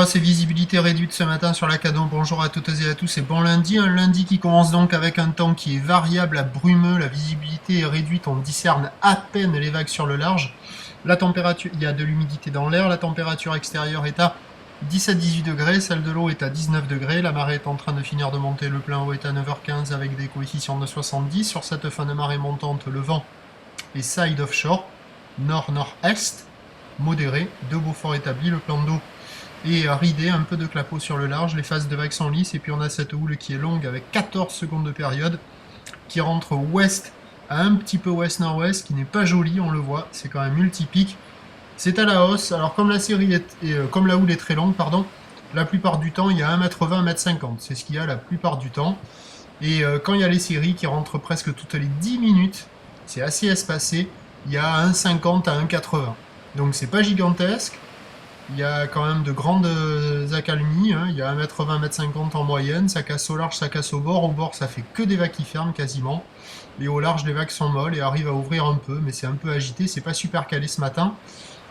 c'est visibilité réduite ce matin sur la Cadon. Bonjour à toutes et à tous et bon lundi. Un lundi qui commence donc avec un temps qui est variable à brumeux. La visibilité est réduite, on discerne à peine les vagues sur le large. La température, il y a de l'humidité dans l'air. La température extérieure est à 17-18 degrés, celle de l'eau est à 19 degrés. La marée est en train de finir de monter. Le plein eau est à 9h15 avec des coefficients de 70. Sur cette fin de marée montante, le vent est side offshore, nord-nord-est, modéré, de Beaufort établi. Le plan d'eau et ridé, un peu de clapot sur le large, les phases de vagues sont lisses, et puis on a cette houle qui est longue avec 14 secondes de période, qui rentre ouest à un petit peu ouest-nord-ouest, qui n'est pas joli, on le voit, c'est quand même multipique. C'est à la hausse, alors comme la série comme la houle est très longue, pardon, la plupart du temps il y a 1m20, 1m50, c'est ce qu'il y a la plupart du temps. Et quand il y a les séries qui rentrent presque toutes les 10 minutes, c'est assez espacé, il y a 1,50 à 1,80. Donc c'est pas gigantesque. Il y a quand même de grandes accalmies, hein. Il y a 1m20, 1m50 en moyenne, ça casse au large, ça casse au bord. Au bord, ça fait que des vagues qui ferment quasiment. Et au large, les vagues sont molles et arrivent à ouvrir un peu, mais c'est un peu agité, c'est pas super calé ce matin.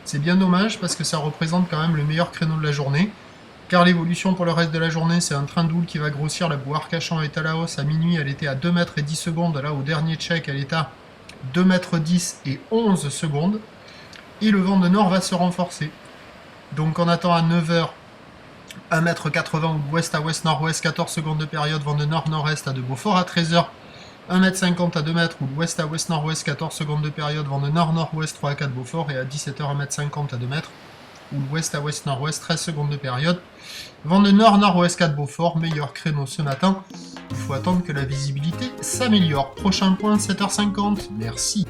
C'est bien dommage parce que ça représente quand même le meilleur créneau de la journée. Car l'évolution pour le reste de la journée, c'est un train de houle qui va grossir. La boue Arcachon est à la hausse. À minuit, elle était à 2 mètres et 10 secondes. Là, au dernier check, elle est à 2 mètres 10 et 11 secondes. Et le vent de nord va se renforcer. Donc on attend à 9h 1m80 ou ouest à ouest-nord-ouest, 14 secondes de période, vent de nord-nord-est à de Beaufort. À 13h 1m50 à 2 mètres ou ouest à ouest-nord-ouest, 14 secondes de période, vent de nord-nord-ouest 3 à 4 Beaufort. Et à 17h 1m50 à 2 mètres ou ouest à ouest-nord-ouest, 13 secondes de période, vent de nord-nord-ouest 4 Beaufort. Meilleur créneau ce matin, il faut attendre que la visibilité s'améliore. Prochain point 7h50, merci.